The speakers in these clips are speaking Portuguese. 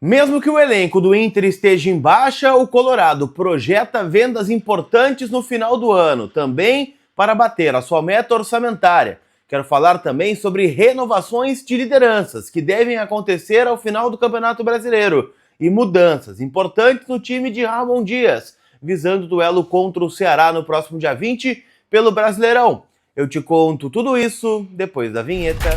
Mesmo que o elenco do Inter esteja em baixa, o Colorado projeta vendas importantes no final do ano, também para bater a sua meta orçamentária. Quero falar também sobre renovações de lideranças que devem acontecer ao final do Campeonato Brasileiro e mudanças importantes no time de Ramon Dias, visando o duelo contra o Ceará no próximo dia 20 pelo Brasileirão. Eu te conto tudo isso depois da vinheta.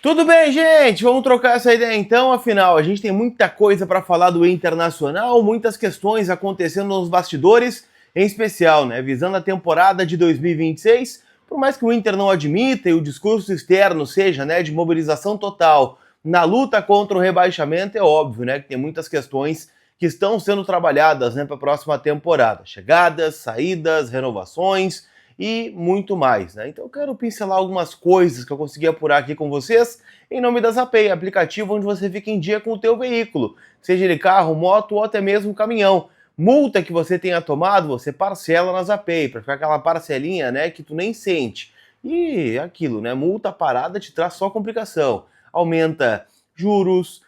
Tudo bem, gente? Vamos trocar essa ideia então, afinal, a gente tem muita coisa para falar do Internacional, muitas questões acontecendo nos bastidores, em especial, visando a temporada de 2026, por mais que o Inter não admita e o discurso externo seja, de mobilização total na luta contra o rebaixamento, é óbvio, que tem muitas questões que estão sendo trabalhadas, para a próxima temporada. Chegadas, saídas, renovações e muito mais, Então eu quero pincelar algumas coisas que eu consegui apurar aqui com vocês em nome da Zapay, aplicativo onde você fica em dia com o teu veículo, seja ele carro, moto ou até mesmo caminhão. Multa que você tenha tomado, você parcela na Zapay, para ficar aquela parcelinha, que tu nem sente. E aquilo, multa parada te traz só complicação. Aumenta juros,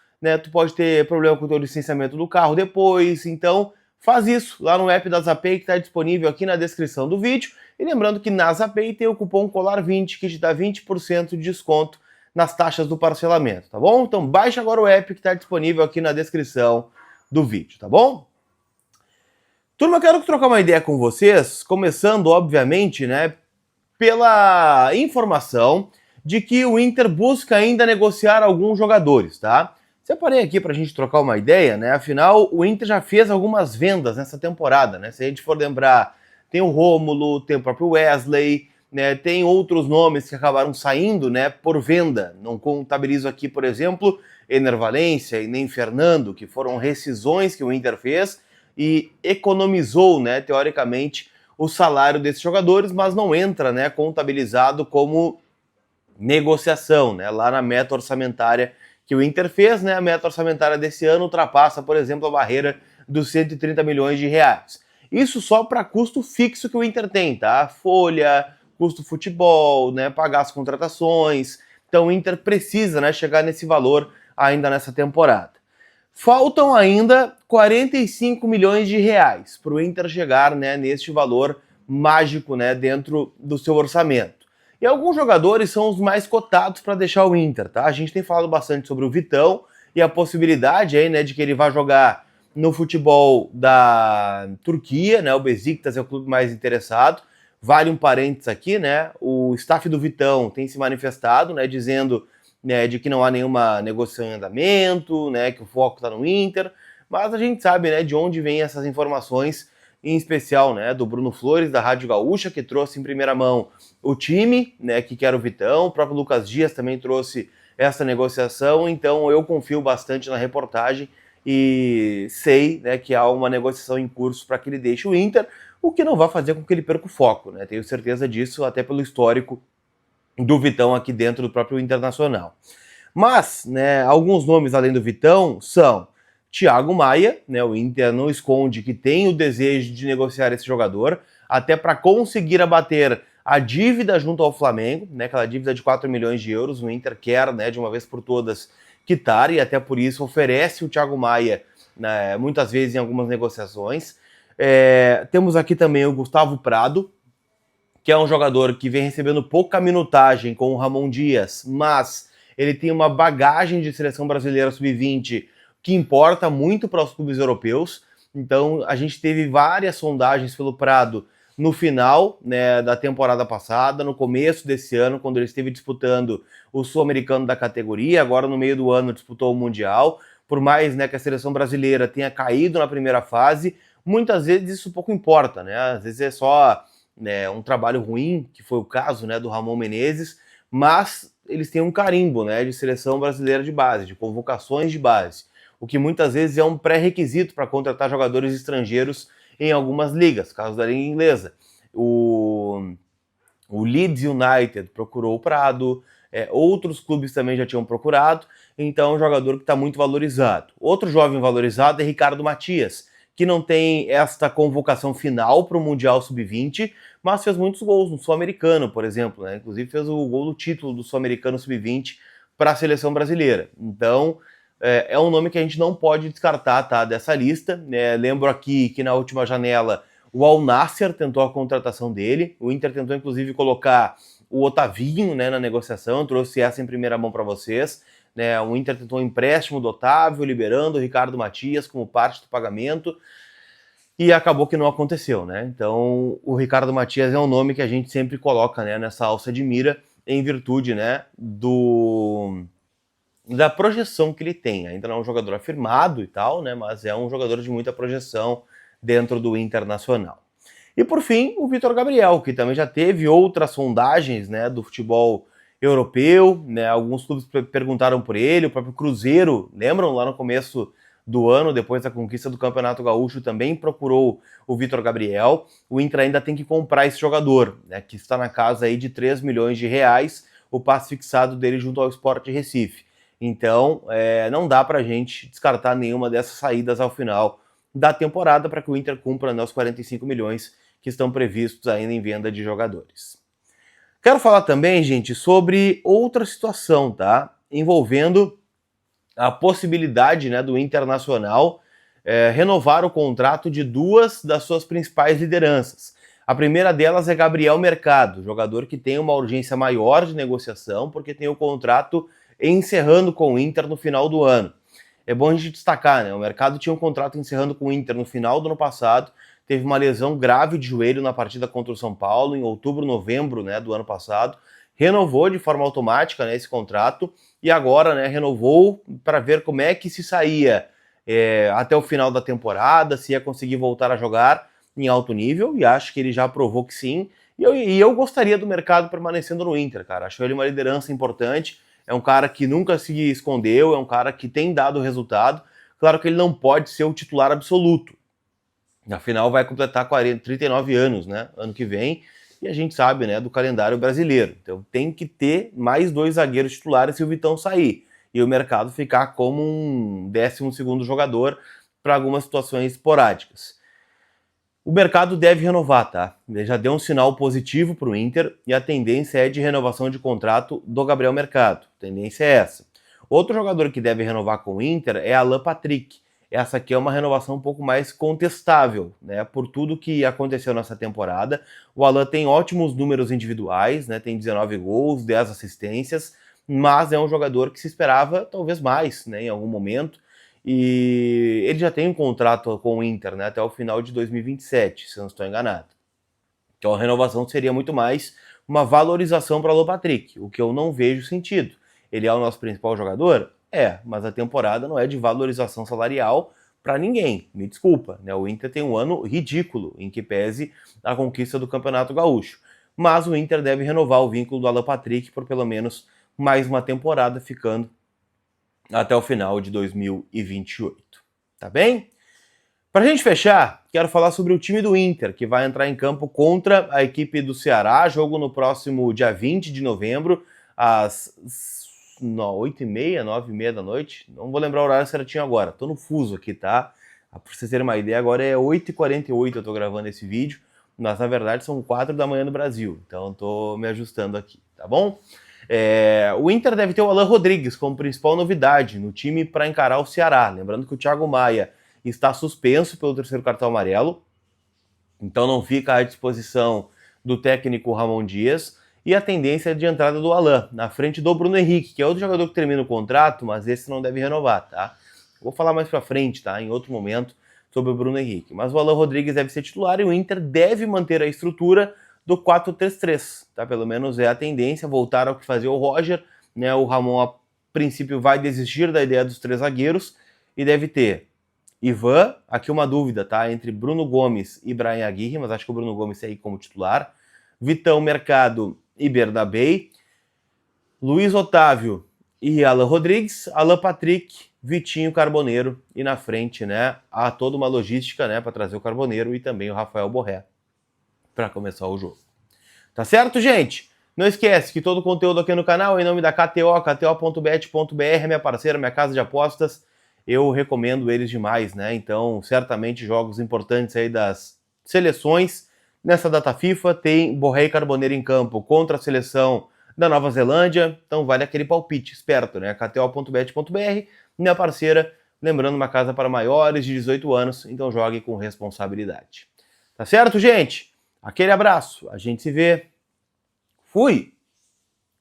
tu pode ter problema com o teu licenciamento do carro depois, então faz isso lá no app da Zapay que está disponível aqui na descrição do vídeo. E lembrando que na Zapay tem o cupom COLAR20 que te dá 20% de desconto nas taxas do parcelamento, tá bom? Então baixa agora o app que está disponível aqui na descrição do vídeo, tá bom? Turma, eu quero trocar uma ideia com vocês, começando, obviamente, pela informação de que o Inter busca ainda negociar alguns jogadores, tá? Separei aqui pra gente trocar uma ideia, Afinal, o Inter já fez algumas vendas nessa temporada, Se a gente for lembrar, tem o Rômulo, tem o próprio Wesley, tem outros nomes que acabaram saindo, por venda. Não contabilizo aqui, por exemplo, Ener Valencia e nem Fernando, que foram rescisões que o Inter fez e economizou, teoricamente, o salário desses jogadores, mas não entra, contabilizado como negociação, lá na meta orçamentária que o Inter fez, A meta orçamentária desse ano ultrapassa, por exemplo, a barreira dos 130 milhões de reais. Isso só para custo fixo que o Inter tem, tá? Folha, custo futebol, pagar as contratações. Então o Inter precisa, chegar nesse valor ainda nessa temporada. Faltam ainda 45 milhões de reais para o Inter chegar, neste valor mágico, dentro do seu orçamento. E alguns jogadores são os mais cotados para deixar o Inter, tá? A gente tem falado bastante sobre o Vitão e a possibilidade aí, de que ele vá jogar no futebol da Turquia, O Beşiktaş é o clube mais interessado. Vale um parênteses aqui, O staff do Vitão tem se manifestado, dizendo de que não há nenhuma negociação em andamento, que o foco está no Inter, mas a gente sabe, de onde vêm essas informações, em especial, do Bruno Flores, da Rádio Gaúcha, que trouxe em primeira mão o time, que quer o Vitão. O próprio Lucas Dias também trouxe essa negociação, então eu confio bastante na reportagem e sei, que há uma negociação em curso para que ele deixe o Inter, o que não vai fazer com que ele perca o foco, Tenho certeza disso, até pelo histórico do Vitão aqui dentro do próprio Internacional. Mas, alguns nomes além do Vitão são Thiago Maia, o Inter não esconde que tem o desejo de negociar esse jogador, até para conseguir abater a dívida junto ao Flamengo, aquela dívida de 4 milhões de euros, o Inter quer, de uma vez por todas, quitar, e até por isso oferece o Thiago Maia, muitas vezes em algumas negociações. Temos aqui também o Gustavo Prado, que é um jogador que vem recebendo pouca minutagem com o Ramon Dias, mas ele tem uma bagagem de seleção brasileira sub-20 que importa muito para os clubes europeus. Então a gente teve várias sondagens pelo Prado no final da temporada passada, no começo desse ano, quando ele esteve disputando o Sul-Americano da categoria, agora no meio do ano disputou o Mundial. Por mais que a seleção brasileira tenha caído na primeira fase, muitas vezes isso pouco importa, Às vezes é só um trabalho ruim, que foi o caso do Ramon Menezes, mas eles têm um carimbo de seleção brasileira de base, de convocações de base, o que muitas vezes é um pré-requisito para contratar jogadores estrangeiros em algumas ligas, caso da liga inglesa. O Leeds United procurou o Prado, outros clubes também já tinham procurado, então é um jogador que está muito valorizado. Outro jovem valorizado é Ricardo Matias, que não tem esta convocação final para o Mundial Sub-20, mas fez muitos gols no Sul-Americano, por exemplo, né? Inclusive fez o gol do título do Sul-Americano Sub-20 para a seleção brasileira. Então, é um nome que a gente não pode descartar, tá, dessa lista. Lembro aqui que na última janela o Al Nassr tentou a contratação dele, o Inter tentou inclusive colocar o Otavinho, né, na negociação, trouxe essa em primeira mão para vocês. O Inter tentou um empréstimo do Otávio, liberando o Ricardo Matias como parte do pagamento, e acabou que não aconteceu, né? Então, o Ricardo Matias é um nome que a gente sempre coloca, né, nessa alça de mira, em virtude, né, da projeção que ele tem. Ainda não é um jogador afirmado e tal, né, mas é um jogador de muita projeção dentro do Internacional. E por fim, o Vitor Gabriel, que também já teve outras sondagens, né, do futebol europeu, né, alguns clubes perguntaram por ele, o próprio Cruzeiro, lembram lá no começo do ano, depois da conquista do Campeonato Gaúcho, também procurou o Vitor Gabriel. O Inter ainda tem que comprar esse jogador, né, que está na casa aí de 3 milhões de reais, o passe fixado dele junto ao Sport Recife. Então, não dá pra gente descartar nenhuma dessas saídas ao final da temporada para que o Inter cumpra, né, os 45 milhões que estão previstos ainda em venda de jogadores. Quero falar também, gente, sobre outra situação, tá? Envolvendo a possibilidade, né, do Internacional renovar o contrato de duas das suas principais lideranças. A primeira delas é Gabriel Mercado, jogador que tem uma urgência maior de negociação, porque tem o contrato encerrando com o Inter no final do ano. É bom a gente destacar, né? O Mercado tinha um contrato encerrando com o Inter no final do ano passado, teve uma lesão grave de joelho na partida contra o São Paulo, em outubro, novembro, né, do ano passado, renovou de forma automática, né, esse contrato, e agora, né, renovou para ver como é que se saía até o final da temporada, se ia conseguir voltar a jogar em alto nível, e acho que ele já provou que sim, e eu gostaria do Mercado permanecendo no Inter, cara, acho ele uma liderança importante, é um cara que nunca se escondeu, é um cara que tem dado resultado, claro que ele não pode ser o titular absoluto, afinal vai completar 39 anos, né, ano que vem, e a gente sabe, né, do calendário brasileiro. Então tem que ter mais 2 zagueiros titulares se o Vitão sair. E o Mercado ficar como um 12º jogador para algumas situações esporádicas. O Mercado deve renovar, tá? Ele já deu um sinal positivo para o Inter e a tendência é de renovação de contrato do Gabriel Mercado. A tendência é essa. Outro jogador que deve renovar com o Inter é Alan Patrick. Essa aqui é uma renovação um pouco mais contestável, né? Por tudo que aconteceu nessa temporada. O Alan tem ótimos números individuais, né? Tem 19 gols, 10 assistências, mas é um jogador que se esperava talvez mais, né? Em algum momento. E ele já tem um contrato com o Inter, né? Até o final de 2027, se eu não estou enganado. Então a renovação seria muito mais uma valorização para o Alan Patrick, o que eu não vejo sentido. Ele é o nosso principal jogador? Mas a temporada não é de valorização salarial para ninguém, me desculpa, né? O Inter tem um ano ridículo em que pese a conquista do Campeonato Gaúcho, mas o Inter deve renovar o vínculo do Alan Patrick por pelo menos mais uma temporada, ficando até o final de 2028, tá bem? Para a gente fechar, quero falar sobre o time do Inter, que vai entrar em campo contra a equipe do Ceará, jogo no próximo dia 20 de novembro, às 8h30, 9h30 da noite, não vou lembrar o horário certinho agora, tô no fuso aqui, tá? Pra vocês terem uma ideia, agora é 8h48 eu tô gravando esse vídeo, mas na verdade são 4 da manhã no Brasil, então tô me ajustando aqui, tá bom? O Inter deve ter o Alan Rodrigues como principal novidade no time para encarar o Ceará, lembrando que o Thiago Maia está suspenso pelo 3º cartão amarelo, então não fica à disposição do técnico Ramon Dias, e a tendência é de entrada do Alan, na frente do Bruno Henrique, que é outro jogador que termina o contrato, mas esse não deve renovar, tá? Vou falar mais pra frente, tá? Em outro momento, sobre o Bruno Henrique. Mas o Alan Rodrigues deve ser titular e o Inter deve manter a estrutura do 4-3-3, tá? Pelo menos é a tendência, voltar ao que fazia o Roger, né? O Ramon, a princípio, vai desistir da ideia dos 3 zagueiros e deve ter Ivan, aqui uma dúvida, tá? Entre Bruno Gomes e Brian Aguirre, mas acho que o Bruno Gomes segue como titular. Vitão, Mercado e Bernabei, Luiz Otávio e Alan Rodrigues, Alan Patrick, Vitinho, Carboneiro e na frente, né, há toda uma logística, né, para trazer o Carboneiro e também o Rafael Borré para começar o jogo. Tá certo, gente? Não esquece que todo o conteúdo aqui no canal é em nome da KTO, kto.bet.br, minha parceira, minha casa de apostas. Eu recomendo eles demais, né? Então, certamente jogos importantes aí das seleções Nessa data FIFA tem Borré e Carboneiro em campo contra a seleção da Nova Zelândia, então vale aquele palpite esperto, né? KTO.bet.br, minha parceira, lembrando, uma casa para maiores de 18 anos, então jogue com responsabilidade. Tá certo, gente? Aquele abraço, a gente se vê. Fui!